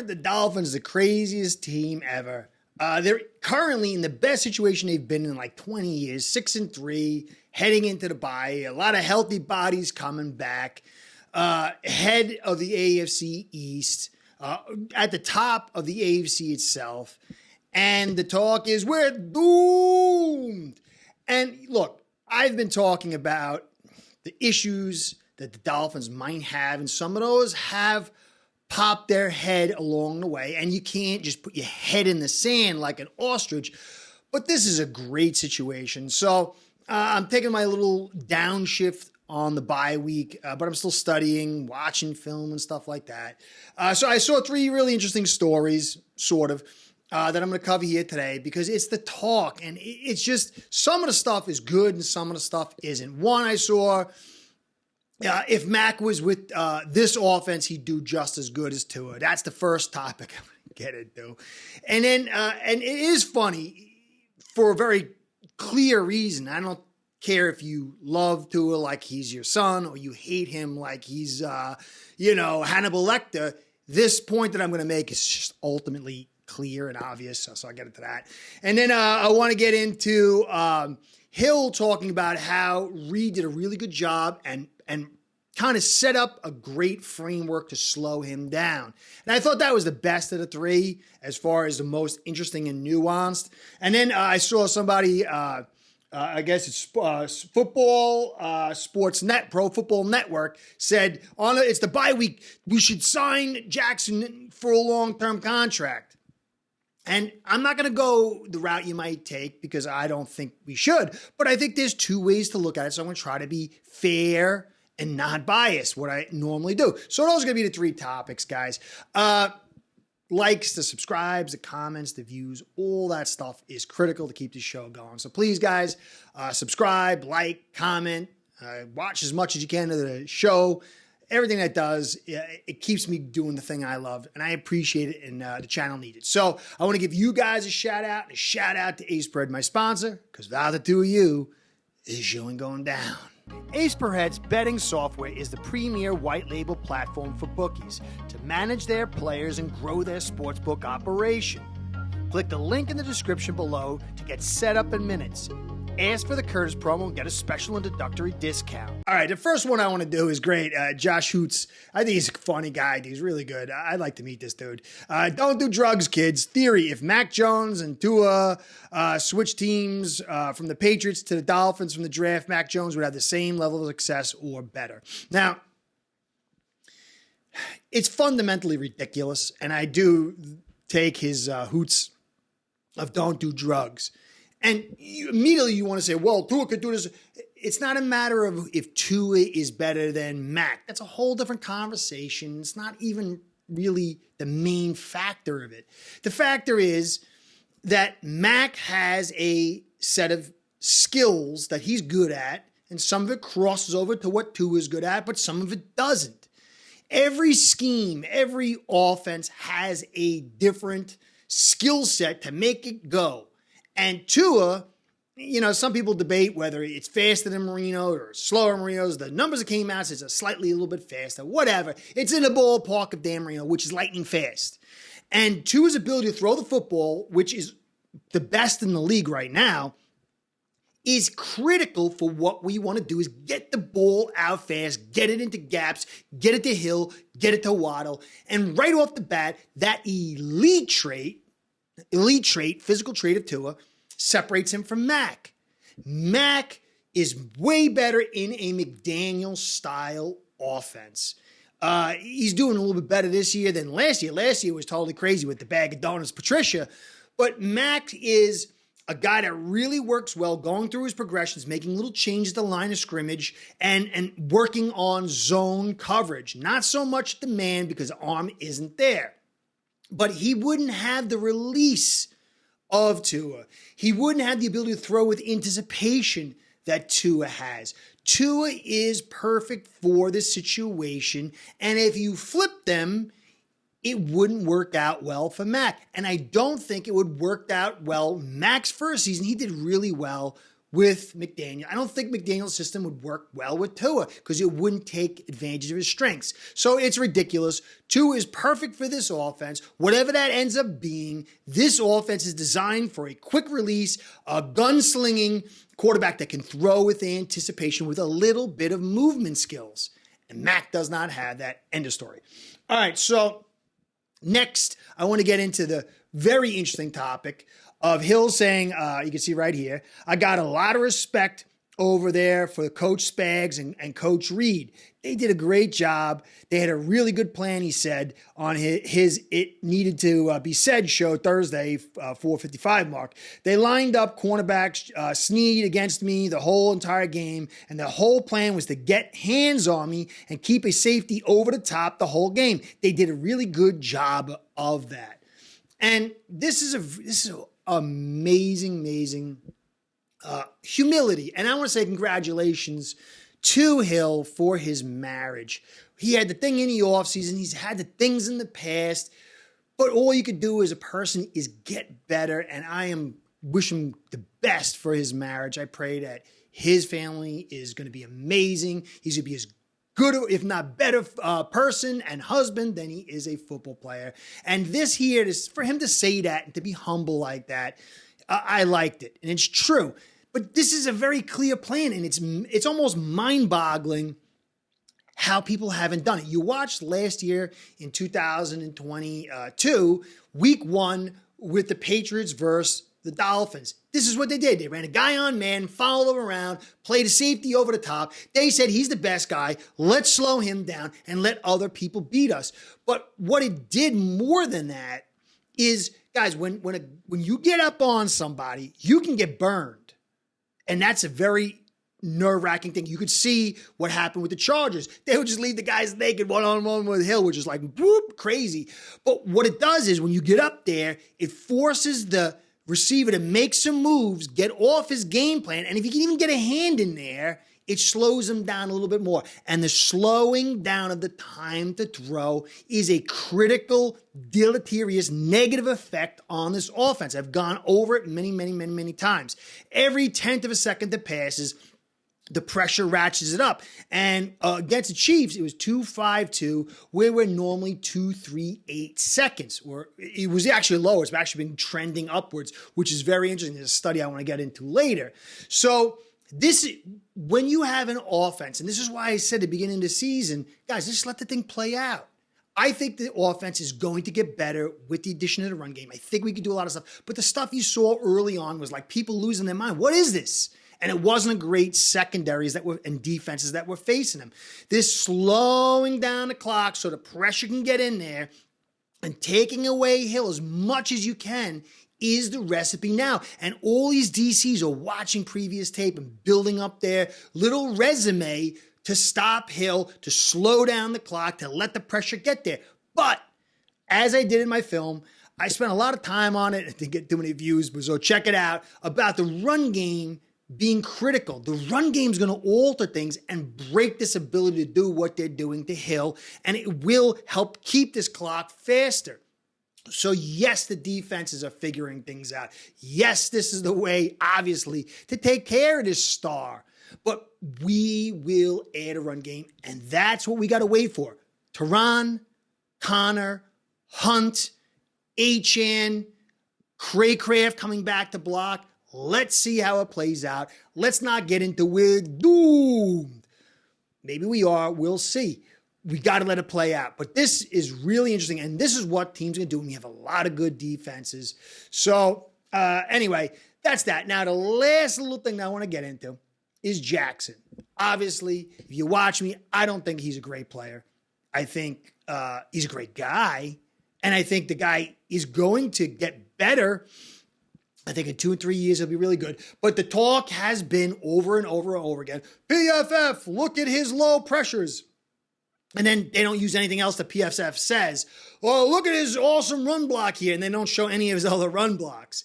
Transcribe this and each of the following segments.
the Dolphins the craziest team ever. They're currently in the best situation they've been in like 20 years, 6-3, heading into the bye. A lot of healthy bodies coming back. Head of the AFC East, at the top of the AFC itself. And the talk is we're doomed. And look, I've been talking about the issues that the Dolphins might have, and some of those have popped their head along the way, and you can't just put your head in the sand like an ostrich, but this is a great situation. So I'm taking my little downshift on the bye week, but I'm still studying, watching film and stuff like that. So I saw 3 really interesting stories, sort of, that I'm going to cover here today because it's the talk, and it's just some of the stuff is good and some of the stuff isn't. One, I saw if Mac was with this offense, he'd do just as good as Tua. That's the first topic I'm going to get into. And then, and it is funny for a very clear reason. I don't care if you love Tua like he's your son or you hate him like he's, Hannibal Lecter. This point that I'm going to make is just ultimately clear and obvious, so I'll get into that. And then I want to get into Hill talking about how Reid did a really good job and kind of set up a great framework to slow him down. And I thought that was the best of the 3 as far as the most interesting and nuanced. And then I saw somebody, I guess it's Pro Football Network, said, it's the bye week, we should sign Jackson for a long-term contract. And I'm not going to go the route you might take because I don't think we should, but I think there's 2 ways to look at it. So I'm going to try to be fair and not biased, what I normally do. So those are going to be the 3 topics, guys. Likes, the subscribes, the comments, the views, all that stuff is critical to keep the show going. So please, guys, subscribe, like, comment, watch as much as you can of the show. Everything that does, it keeps me doing the thing I love, and I appreciate it, and the channel needs it. So I want to give you guys a shout out to Ace Bread, my sponsor, because without the 2 of you, this show ain't going down. Ace Per Head's betting software is the premier white label platform for bookies to manage their players and grow their sportsbook operation. Click the link in the description below to get set up in minutes. Ask for the Curtis promo and get a special introductory discount. All right, the first one I want to do is great. Josh Hoots. I think he's a funny guy. He's really good. I'd like to meet this dude. Don't do drugs, kids. Theory, if Mac Jones and Tua switch teams from the Patriots to the Dolphins from the draft, Mac Jones would have the same level of success or better. Now, it's fundamentally ridiculous, and I do take his Hoots of don't do drugs. And immediately you want to say, well, Tua could do this. It's not a matter of if Tua is better than Mac. That's a whole different conversation. It's not even really the main factor of it. The factor is that Mac has a set of skills that he's good at, and some of it crosses over to what Tua is good at, but some of it doesn't. Every scheme, every offense has a different skill set to make it go. And Tua, some people debate whether it's faster than Marino or slower than Marino's. The numbers that came out says it's a little bit faster, whatever. It's in the ballpark of Dan Marino, which is lightning fast. And Tua's ability to throw the football, which is the best in the league right now, is critical for what we want to do is get the ball out fast, get it into gaps, get it to Hill, get it to Waddle. And right off the bat, that elite trait, physical trait of Tua, separates him from Mac. Mac is way better in a McDaniel-style offense. He's doing a little bit better this year than last year. Last year was totally crazy with the bag of donuts, Patricia. But Mac is a guy that really works well, going through his progressions, making little changes to the line of scrimmage, and working on zone coverage. Not so much the man because the arm isn't there. But he wouldn't have the release of Tua. He wouldn't have the ability to throw with anticipation that Tua has. Tua is perfect for the situation, and if you flip them, it wouldn't work out well for Mac. And I don't think it would work out well. Mac's first season, he did really well with McDaniel. I don't think McDaniel's system would work well with Tua because it wouldn't take advantage of his strengths. So it's ridiculous. Tua is perfect for this offense. Whatever that ends up being, this offense is designed for a quick release, a gunslinging quarterback that can throw with anticipation with a little bit of movement skills. And Mac does not have that. End of story. All right, so next, I want to get into the very interesting topic of Hill saying, you can see right here, I got a lot of respect over there for Coach Spags and Coach Reid. They did a great job. They had a really good plan, he said, on his It Needed to Be Said show Thursday, 4:55 mark. They lined up cornerbacks, Snead against me the whole entire game, and the whole plan was to get hands on me and keep a safety over the top the whole game. They did a really good job of that. And this is amazing humility. And I want to say congratulations to Hill for his marriage. He had the thing in the offseason. He's had the things in the past. But all you could do as a person is get better. And I am wishing the best for his marriage. I pray that his family is going to be amazing. He's going to be as good, if not better, person and husband than he is a football player. And this here, for him to say that and to be humble like that, I liked it. And it's true. But this is a very clear plan, and it's almost mind-boggling how people haven't done it. You watched last year in 2022, week 1 with the Patriots versus the Dolphins. This is what they did. They ran a guy on man, followed him around, played a safety over the top. They said, he's the best guy. Let's slow him down and let other people beat us. But what it did more than that is, guys, when you get up on somebody, you can get burned. And that's a very nerve-wracking thing. You could see what happened with the Chargers. They would just leave the guys naked one-on-one with Hill, which is like, whoop, crazy. But what it does is when you get up there, it forces the receiver to make some moves, get off his game plan. And if you can even get a hand in there, it slows him down a little bit more. And the slowing down of the time to throw is a critical, deleterious, negative effect on this offense. I've gone over it many times. Every 1/10 of a second that passes, the pressure ratchets it up. And against the Chiefs, it was 2.52, where we're normally 2.38 seconds. Or it was actually lower. It's actually been trending upwards, which is very interesting. There's a study I want to get into later. So when you have an offense, and this is why I said at the beginning of the season, guys, just let the thing play out. I think the offense is going to get better with the addition of the run game. I think we could do a lot of stuff. But the stuff you saw early on was like people losing their mind. What is this? And it wasn't a great secondaries and defenses that were facing them. This slowing down the clock so the pressure can get in there and taking away Hill as much as you can is the recipe now. And all these DCs are watching previous tape and building up their little resume to stop Hill, to slow down the clock, to let the pressure get there. But as I did in my film, I spent a lot of time on it. I didn't get too many views, but so check it out, about the run game being critical. The run game is going to alter things and break this ability to do what they're doing to Hill, and it will help keep this clock faster. So yes, the defenses are figuring things out. Yes, this is the way, obviously, to take care of this star. But we will add a run game, and that's what we got to wait for. Teron, Connor, Hunt, Achane, Craycraft coming back to block. Let's see how it plays out. Let's not get into we're doomed. Maybe we are. We'll see. We got to let it play out. But this is really interesting, and this is what teams are going to do. And we have a lot of good defenses. So anyway, that's that. Now, the last little thing that I want to get into is Jackson. Obviously, if you watch me, I don't think he's a great player. I think he's a great guy, and I think the guy is going to get better. I think in 2 and 3 years, he'll be really good. But the talk has been over and over and over again. PFF, look at his low pressures. And then they don't use anything else that PFF says. Oh, look at his awesome run block here. And they don't show any of his other run blocks.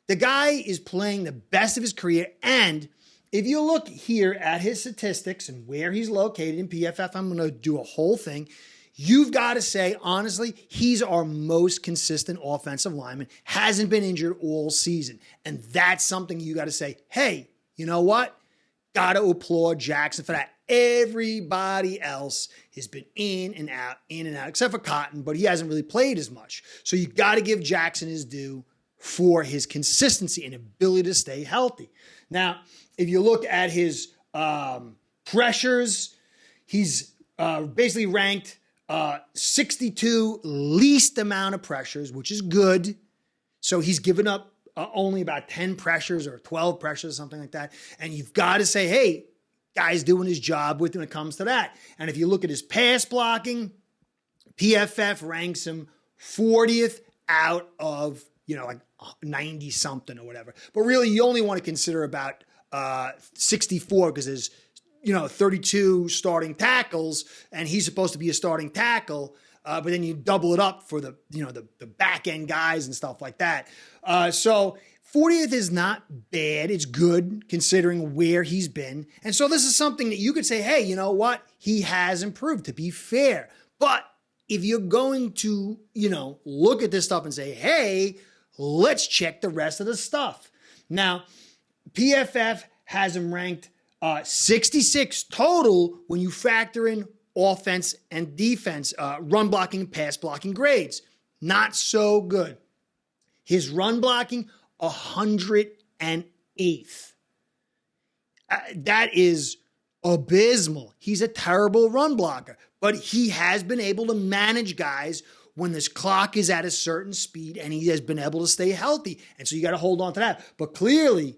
The guy is playing the best of his career. And if you look here at his statistics and where he's located in PFF, I'm going to do a whole thing. You've got to say, honestly, he's our most consistent offensive lineman. Hasn't been injured all season. And that's something you got to say, hey, you know what? Got to applaud Jackson for that. Everybody else has been in and out, except for Cotton, but he hasn't really played as much. So you got to give Jackson his due for his consistency and ability to stay healthy. Now, if you look at his pressures, he's basically ranked 62 least amount of pressures, which is good. So he's given up only about 10 pressures or 12 pressures, something like that. And you've got to say, hey, guy's doing his job when it comes to that. And if you look at his pass blocking, PFF ranks him 40th out of, like 90 something or whatever. But really, you only want to consider about 64 because there's, 32 starting tackles, and he's supposed to be a starting tackle. But then you double it up for the back end guys and stuff like that. So 40th is not bad. It's good considering where he's been. And so this is something that you could say, hey, you know what? He has improved, to be fair. But if you're going to, look at this stuff and say, hey, let's check the rest of the stuff. Now, PFF has him ranked 66 total when you factor in offense and defense, run blocking, pass blocking grades. Not so good. His run blocking, 108th. That is abysmal. He's a terrible run blocker, but he has been able to manage guys when this clock is at a certain speed, and he has been able to stay healthy. And so you got to hold on to that. But clearly,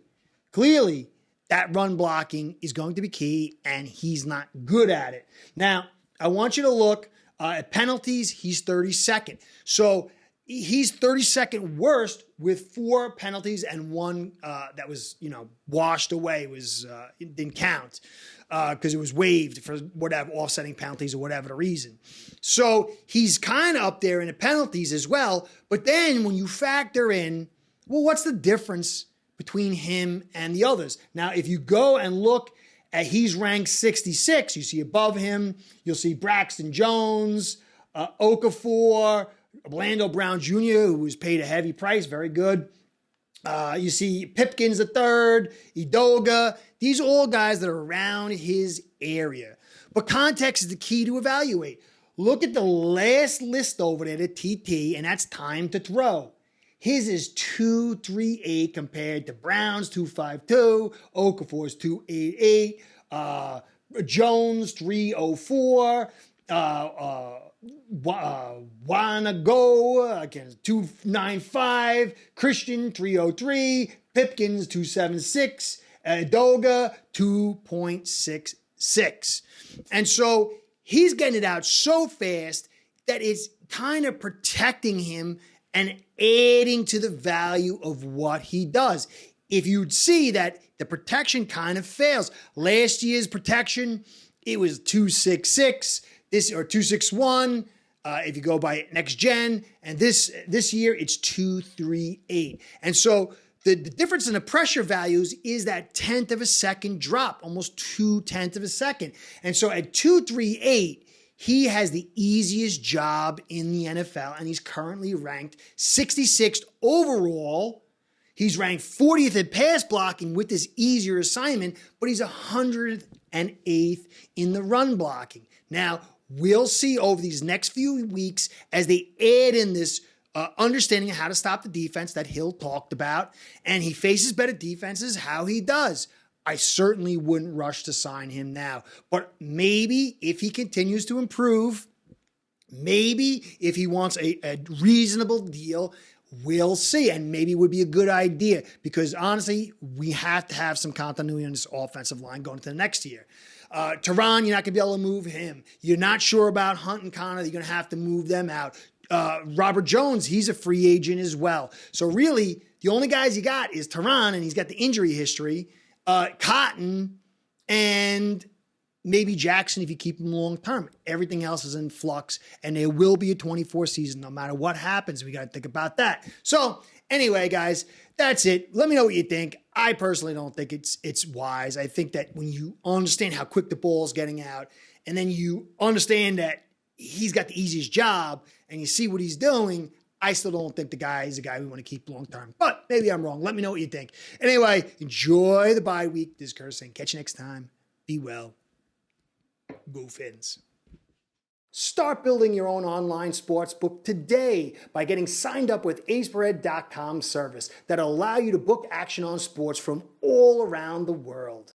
that run blocking is going to be key, and he's not good at it. Now, I want you to look at penalties. He's 32nd. So he's 32nd worst with 4 penalties and 1 that was, washed away, didn't count because it was waived for whatever, offsetting penalties or whatever the reason. So he's kind of up there in the penalties as well. But then when you factor in, well, what's the difference between him and the others? Now, if you go and look at he's ranked 66, you see above him, you'll see Braxton Jones, Okafor, Orlando Brown Jr., who was paid a heavy price, very good. You see Pipkins III, Idoga. These are all guys that are around his area. But context is the key to evaluate. Look at the last list over there, the TT, and that's time to throw. His is 238 compared to Brown's 252, Okafor's 288, Jones 304, Wanago again 295, Christian 303, Pipkins 276, Doga 2.66. And so he's getting it out so fast that it's kind of protecting him and adding to the value of what he does. If you'd see that the protection kind of fails. Last year's protection, it was 266, or 261, if you go by next gen. And this year, it's 238. And so the difference in the pressure values is that 1/10 of a second drop, almost 2/10 of a second. And so at 238, he has the easiest job in the NFL, and he's currently ranked 66th overall. He's ranked 40th in pass blocking with this easier assignment, but he's 108th in the run blocking. Now, we'll see over these next few weeks as they add in this understanding of how to stop the defense that Hill talked about, and he faces better defenses, how he does. I certainly wouldn't rush to sign him now. But maybe if he continues to improve, maybe if he wants a reasonable deal, we'll see. And maybe it would be a good idea because honestly, we have to have some continuity on this offensive line going into the next year. Tehran, you're not going to be able to move him. You're not sure about Hunt and Connor. You're going to have to move them out. Robert Jones, he's a free agent as well. So really, the only guys you got is Tehran, and he's got the injury history. Cotton, and maybe Jackson if you keep him long term. Everything else is in flux, and there will be a 24 season no matter what happens. We got to think about that. So anyway, guys, that's it. Let me know what you think. I personally don't think it's wise. I think that when you understand how quick the ball is getting out, and then you understand that he's got the easiest job, and you see what he's doing, I still don't think the guy is a guy we want to keep long term, but maybe I'm wrong. Let me know what you think. Anyway, enjoy the bye week. This is Curtis saying, catch you next time. Be well. Go Fins. Start building your own online sports book today by getting signed up with aceperhead.com service that'll allow you to book action on sports from all around the world.